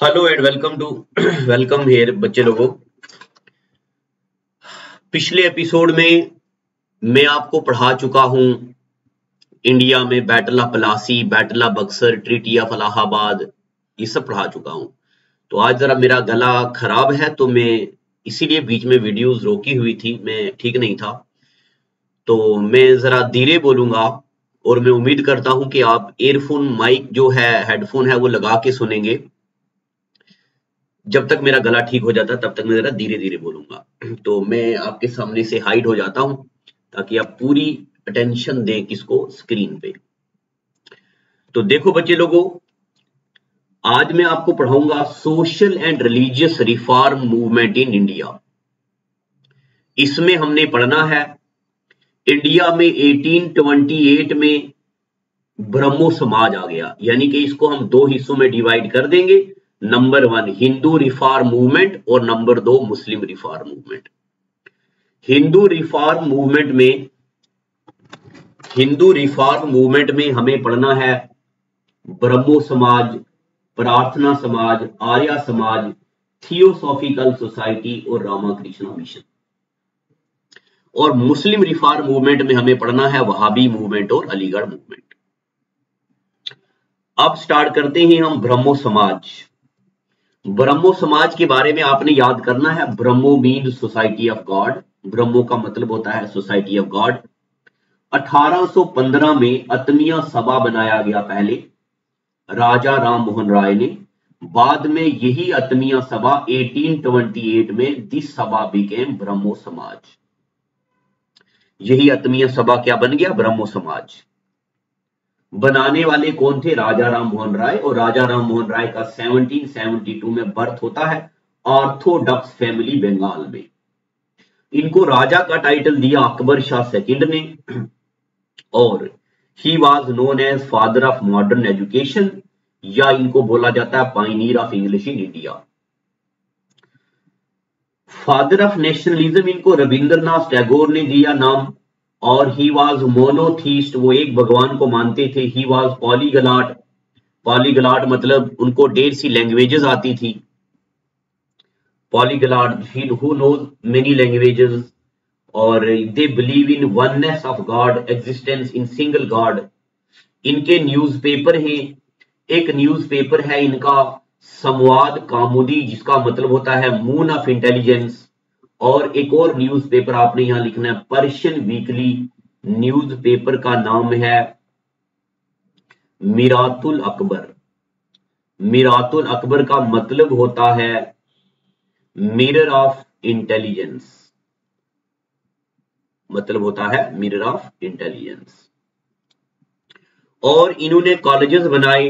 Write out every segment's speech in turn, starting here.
Hello and welcome to welcome here बच्चे लोगों। पिछले एपिसोड में मैं आपको पढ़ा चुका हूं इंडिया में battle of Plassey, battle of Buxar, treaty of Allahabad, ये सब पढ़ा चुका हूं। तो आज जरा मेरा गला खराब है तो मैं इसीलिए बीच में वीडियोस रोकी हुई थी, मैं ठीक नहीं था। तो मैं जरा धीरे बोलूंगा और मैं उम्मीद करता हूं कि आप एयरफोन माइक जो है, हेडफोन है, वो लगा के सुनेंगे। जब तक मेरा गला ठीक हो जाता तब तक मैं जरा धीरे धीरे बोलूंगा। तो मैं आपके सामने से हाइड हो जाता हूं ताकि आप पूरी अटेंशन दें किसको, स्क्रीन पे। तो देखो बच्चे लोगों, आज मैं आपको पढ़ाऊंगा social and religious reform movement in India. इसमें हमने पढ़ना है इंडिया में 1828 में ब्रह्मो समाज आ गया, यानी कि इसको हम दो हिस्सों में डिवाइड कर देंगे। नंबर 1 हिंदू रिफॉर्म मूवमेंट और number 2 Muslim reform movement. Hindu reform movement में हमें पढ़ना है ब्रह्मो समाज, प्रार्थना समाज, आर्य समाज, थियोसॉफिकल सोसाइटी और रामाकृष्ण मिशन। और मुस्लिम रिफॉर्म मूवमेंट में हमें पढ़ना है वहाबी मूवमेंट और अलीगढ़ मूवमेंट। अब स्टार्ट करते हैं हम ब्रह्मो समाज। ब्रह्मो समाज के बारे में आपने याद करना है। ब्रह्मो मीन सोसाइटी ऑफ गॉड। ब्रह्मो का मतलब होता है सोसाइटी ऑफ गॉड। 1815 में आत्मीय सभा बनाया गया पहले राजा राम मोहन राय ने। बाद में यही आत्मीय सभा 1828 में दिस सभा बिकेम ब्रह्मो समाज। यही आत्मीय सभा क्या बन गया? ब्रह्मो समाज। बनाने वाले कौन थे? राजा राम मोहन राय। और राजा राम मोहन राय का 1772 में बर्थ होता है ऑर्थोडॉक्स फैमिली बंगाल में। इनको राजा का टाइटल दिया अकबर शाह सेकंड ने और he was known as father of modern education, या इनको बोला जाता है pioneer of English in India. Father of nationalism इनको रविंद्रनाथ टैगोर ने दिया नाम। और ही वॉज मोनोथीस्ट, वो एक भगवान को मानते थे। He was पॉलीगलॉट। पॉलीगलॉट मतलब उनको ढेर सी लैंग्वेजेस आती थी। पॉलीगलॉट हु नोज मेनी लैंग्वेजेस। और they believe in oneness of God, existence in single God. इनके न्यूज़पेपर हैं। एक न्यूज़पेपर है इनका संवाद कौमुदी, जिसका मतलब होता है मून ऑफ इंटेलिजेंस। और एक और न्यूज़पेपर आपने यहां लिखना है पर्शियन वीकली। न्यूज़पेपर का नाम है मिरातुल अकबर। मिरातुल अकबर का मतलब होता है मिरर ऑफ इंटेलिजेंस। मतलब होता है मिरर ऑफ इंटेलिजेंस। और इन्होंने कॉलेजेस बनाए।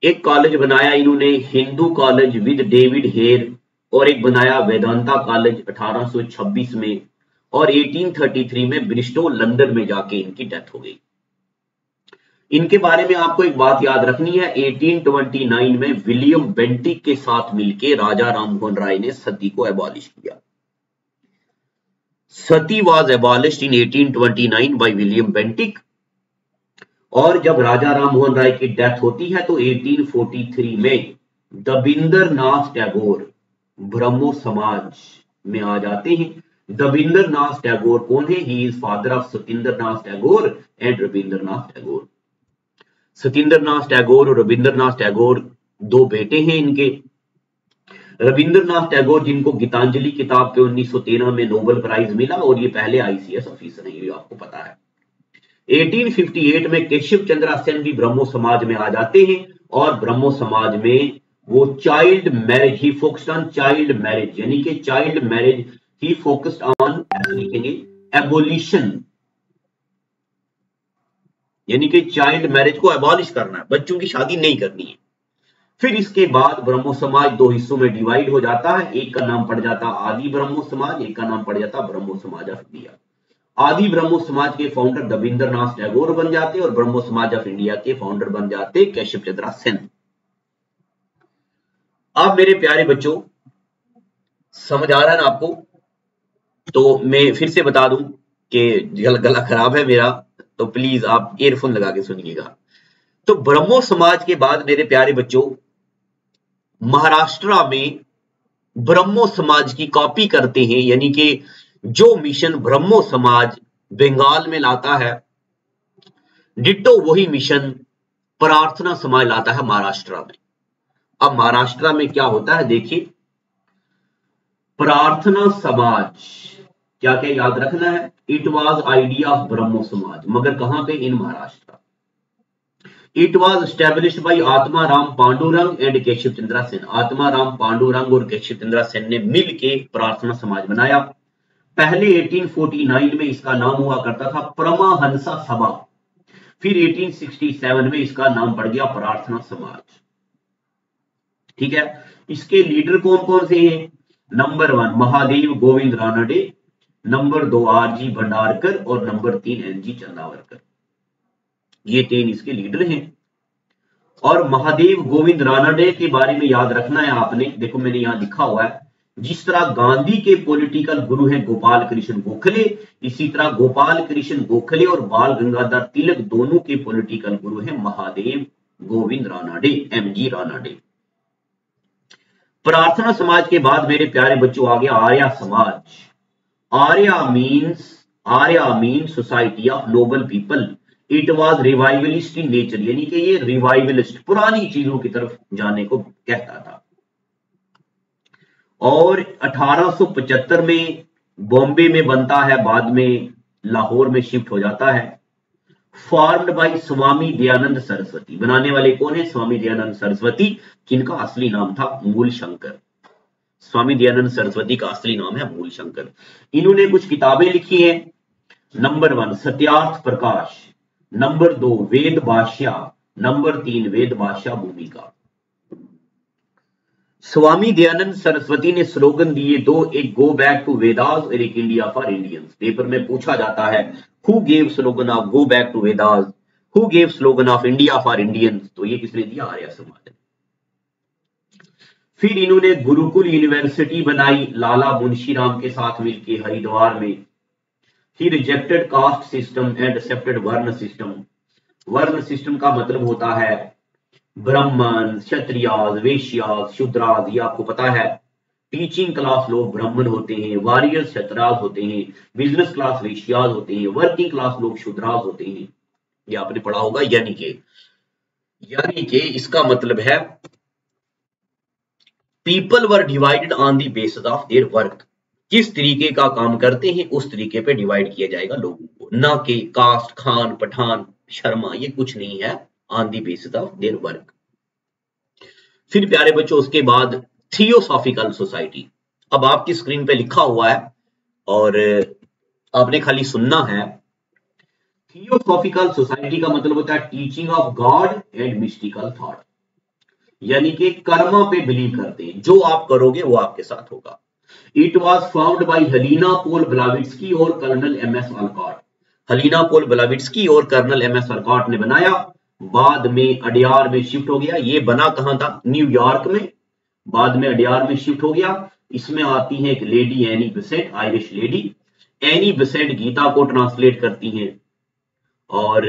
एक कॉलेज बनाया इन्होंने Hindu college with David Hare, और एक बनाया वेदांता कॉलेज 1826 में। और 1833 में ब्रिस्टो लंदन में जाके इनकी डेथ हो गई। इनके बारे में आपको एक बात याद रखनी है, 1829 में विलियम बेंटिक के साथ मिलकर राजा राम मोहन राय ने सती को एबॉलिश किया। Sati was abolished in 1829 by William Bentinck. और जब राजा राम मोहन राय की डेथ होती है तो 1843 में दबिंदरनाथ टैगोर ब्रह्मो समाज में आ जाते हैं। दबिंदरनाथ टैगोर कौन है? He is father of Satyendranath Tagore and Rabindranath Tagore. Satyendranath Tagore और रविंद्रनाथ टैगोर दो बेटे हैं इनके। रविंद्रनाथ टैगोर जिनको गीतांजलि किताब के 1913 में नोबेल प्राइज मिला, और ये पहले आईसीएस ऑफिसर हैं, ये आपको पता है। 1858 में केशव चंद्रा सेन भी ब्रह्मो समाज में आ जाते हैं। और ब्रह्मो समाज में वो child marriage, he focused on child marriage, यानी कि child marriage he focused on, ऐसे लिखेंगे, एबोलिशन, यानी कि चाइल्ड मैरिज को एबॉलिश करना है, बच्चों की शादी नहीं करनी है। फिर इसके बाद ब्रह्मो समाज दो हिस्सों में डिवाइड हो जाता है। एक का नाम पड़ जाता आदि ब्रह्मो समाज, एक का नाम पड़ जाता ब्रह्मो समाज ऑफ इंडिया। आदि ब्रह्मो समाज के फाउंडर दबिंदरनाथ टैगोर बन जाते और ब्रह्मो समाज ऑफ इंडिया के फाउंडर बन जाते केशव चंद्रा सेन। अब मेरे प्यारे बच्चों, समझ आ रहा है ना आपको? तो मैं फिर से बता दूं कि गला खराब है मेरा, तो प्लीज आप ईयरफोन लगा के सुनिएगा। तो ब्रह्मो समाज के बाद मेरे प्यारे बच्चों महाराष्ट्र में ब्रह्मो समाज की कॉपी करते हैं, यानी कि जो मिशन ब्रह्मो समाज बंगाल में लाता है, डिट्टो वही मिशन प्रार्थना समाज लाता है महाराष्ट्र में। अब महाराष्ट्र में क्या होता है देखिए, प्रार्थना समाज क्या क्या याद रखना है, it was idea of Brahmo Samaj, मगर कहां पे, in Maharashtra. It was established by Atma Ram Pandurang and Keshav Chandra Sen. Atma Ram Pandurang और केशव चंद्रा सेन ने मिल के प्रार्थना समाज बनाया। पहले 1849 में इसका नाम हुआ करता था परमहंसा सभा, फिर 1867 में इसका नाम पड़ गया प्रार्थना समाज। ठीक है, इसके लीडर कौन कौन से हैं? Number 1 Mahadev Govind Ranade, number 2 R G Bhandarkar और नंबर 3 एनजी चंदावरकर। ये 3 इसके लीडर हैं। और महादेव गोविंद रानडे के बारे में याद रखना है आपने, देखो मैंने यहां लिखा हुआ है, जिस तरह गांधी के पॉलिटिकल गुरु हैं गोपाल कृष्ण गोखले, इसी तरह गोपाल कृष्ण गोखले और बाल गंगाधर तिलक दोनों के पॉलिटिकल गुरु हैं महादेव गोविंद रानडे, एमजी रानडे। प्रार्थना समाज के बाद मेरे प्यारे बच्चों आ गया आर्या समाज। Arya means society of noble people. It was revivalist in nature, यानी कि ये रिवाइवलिस्ट, पुरानी चीजों की तरफ जाने को कहता था। और 1875 में बॉम्बे में बनता है, बाद में लाहौर में शिफ्ट हो जाता है। Formed by Swami Dayanand Saraswati. बनाने वाले कौन है? स्वामी दयानंद सरस्वती, जिनका असली नाम था मूल शंकर। स्वामी दयानंद सरस्वती का असली नाम है मूल शंकर। इन्होंने कुछ किताबें लिखी हैं। नंबर 1 सत्यार्थ प्रकाश, नंबर 2 वेद भाष्या, नंबर 3 वेद भाष्या भूमिका। स्वामी दयानंद सरस्वती ने स्लोगन दिए दो, एक गो बैक टू वेदास और एक इंडिया फॉर इंडियंस। पेपर में पूछा जाता है who gave slogan of go back to Vedas, who gave slogan of India for Indians, तो ये किसने दिया? आर्य समाज ने। फिर इन्होंने गुरुकुल यूनिवर्सिटी बनाई लाला मुंशीराम के साथ मिलकर हरिद्वार में। He rejected caste system and accepted varna system. Varna system का मतलब होता है ब्राह्मण, क्षत्रियाज, वैश्याज, शूद्राज, ये आपको पता है। टीचिंग क्लास लोग ब्राह्मण होते हैं, वॉरियर्स क्षत्राज होते हैं, बिजनेस क्लास वैश्याज होते हैं, वर्किंग क्लास लोग शूद्राज होते हैं। ये आपने पढ़ा होगा। यानी कि इसका मतलब है people were divided on the basis of their work. किस तरीके का काम करते हैं उस तरीके पे डिवाइड किया जाएगा लोगों को, ना कि कास्ट, खान, पठान, शर्मा, ये कुछ नहीं है, on the basis of their work. फिर प्यारे बच्चों उसके बाद थियोसॉफिकल सोसाइटी। अब आपकी स्क्रीन पे लिखा हुआ है और आपने खाली सुनना है। थियोसॉफिकल सोसाइटी का मतलब होता है teaching of God and mystical thought, यानी कि कर्म पे बिलीव करते हैं, जो आप करोगे वो आपके साथ होगा। It was found by Helena Pol Blavatsky और colonel MS Olcott. Helena Pol Blavatsky और कर्नल एमएस अलकॉट ने बनाया, बाद में अडियार में शिफ्ट हो गया। ये बना कहां था? न्यूयॉर्क में, बाद में अडियार में शिफ्ट हो गया। इसमें आती है एक lady Annie Besant, Irish lady. Annie Besant Gita को ट्रांसलेट करती हैं और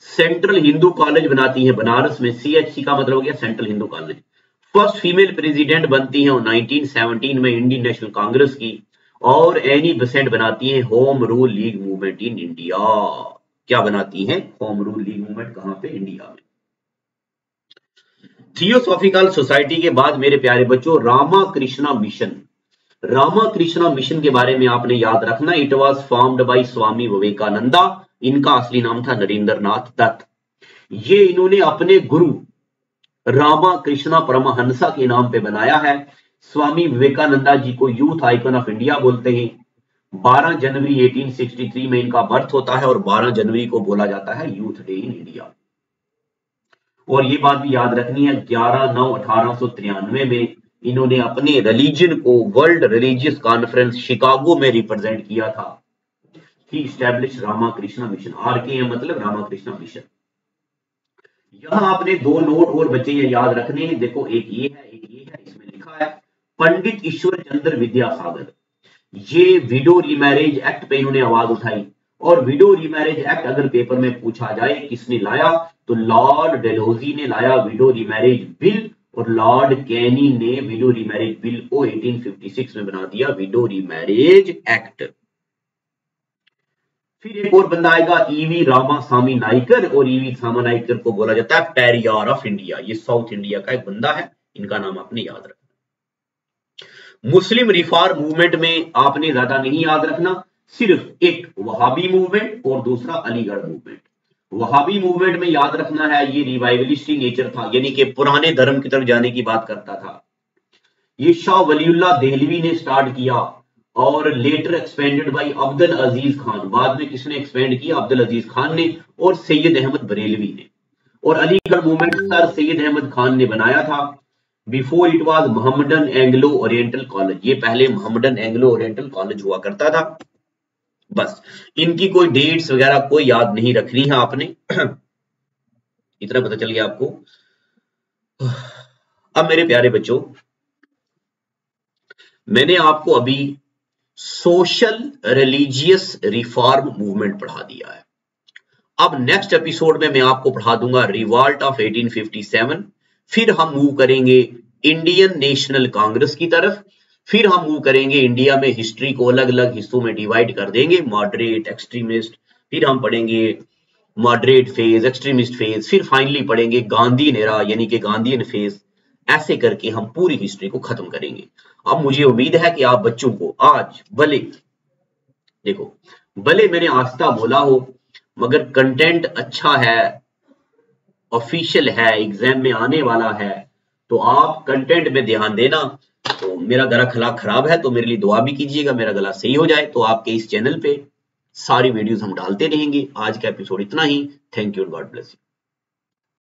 सेंट्रल हिंदू कॉलेज बनाती है बनारस में। सीएचसी का मतलब हो गया central Hindu college. First female president बनती है 1917 में इंडियन नेशनल कांग्रेस की। और एनी बेसेंट बनाती है home rule league movement in India. क्या बनाती है? Home rule league movement. कहां पे? इंडिया में। थियोसॉफिकल सोसाइटी के बाद मेरे प्यारे बच्चों रामाकृष्णा मिशन। रामाकृष्णा मिशन के बारे में आपने याद रखना, इट वॉज फॉर्म्ड बाय स्वामी विवेकानंदा। इनका असली नाम था नरेंद्र नाथ दत्त। ये इन्होंने अपने गुरु रामाकृष्णा परमहंसा के नाम पे बनाया है। स्वामी विवेकानंदा जी को यूथ आइकन ऑफ इंडिया बोलते हैं। 12 जनवरी 1863 में इनका बर्थ होता है और 12 जनवरी को बोला जाता है यूथ डे इन इंडिया। और ये बात भी याद रखनी है 11/9/1893 में इन्होंने अपने रिलीजन को वर्ल्ड रिलीजियस कॉन्फ्रेंस शिकागो में रिप्रेजेंट किया था। He establish Ramakrishna mission. R K मतलब रामाकृष्णा मिशन। यहां आपने 2 नोट और बच्चे ये याद रखने हैं। देखो एक ये है, एक ये है। इसमें लिखा है पंडित ईश्वर चंद्र विद्यासागर। ये विडो रीमैरिज एक्ट पे इन्होंने आवाज उठाई। और विडो रीमैरिज एक्ट अगर पेपर में पूछा जाए किसने लाया, तो लॉर्ड डेलहौजी ने लाया विडो रीमैरिज बिल। और लॉर्ड कैनी ने विडो रीमैरिज बिल को 1856 में बना दिया विडो रीमैरिज एक्ट। फिर एक और बंदा आएगा ईवी रामासामी नाइकर, और ईवी रामा नाइकर को बोला जाता है पेरियार ऑफ इंडिया। ये साउथ इंडिया का एक बंदा है, इनका नाम आपने याद रखना। मुस्लिम रिफॉर्म मूवमेंट में आपने ज्यादा नहीं याद रखना, सिर्फ एक वहाबी मूवमेंट और दूसरा अलीगढ़ मूवमेंट। वहाबी मूवमेंट में याद रखना है ये रिवाइवलिस्टिक नेचर था, यानी कि पुराने धर्म की तरफ जाने की बात करता था। ये शाह वलीउल्लाह देहलवी ने स्टार्ट किया और लेटर एक्सपेंडेड बाय अब्दुल अजीज खान। बाद में किसने एक्सपेंड किया? अब्दुल अजीज खान ने और सैयद अहमद बरेलवी ने। और अलीगढ़ मूवमेंट सर सैयद अहमद खान ने बनाया था। Before it was Mohammedan Anglo oriental college, ये पहले मोहम्मदन एंग्लो ओरिएंटल कॉलेज हुआ करता था। बस इनकी कोई डेट्स वगैरह कोई याद नहीं रखनी है आपने, इतना पता चल गया आपको। अब मेरे प्यारे बच्चों, मैंने आपको अभी सोशल रिलीजियस रिफॉर्म मूवमेंट पढ़ा दिया है। अब नेक्स्ट एपिसोड में मैं आपको पढ़ा दूंगा रिवॉल्ट ऑफ 1857। फिर हम मूव करेंगे इंडियन नेशनल कांग्रेस की तरफ। फिर हम मूव करेंगे इंडिया में हिस्ट्री को अलग अलग हिस्सों में डिवाइड कर देंगे, मॉडरेट, एक्सट्रीमिस्ट, फिर हम पढ़ेंगे मॉडरेट फेज, एक्सट्रीमिस्ट फेज, फिर फाइनली पढ़ेंगे गांधी एरा यानी कि गांधीयन फेज। ऐसे करके हम पूरी हिस्ट्री को खत्म करेंगे। अब मुझे उम्मीद है कि आप बच्चों को आज भले देखो, भले मैंने आस्था बोला हो, मगर कंटेंट अच्छा है, ऑफिशियल है, एग्जाम में आने वाला है, तो आप कंटेंट में ध्यान देना। तो मेरा गला खराब है तो मेरे लिए दुआ भी कीजिएगा, मेरा गला सही हो जाए। तो आपके इस चैनल पे सारी वीडियोस हम डालते रहेंगे। आज का एपिसोड इतना ही। Thank you, God bless you.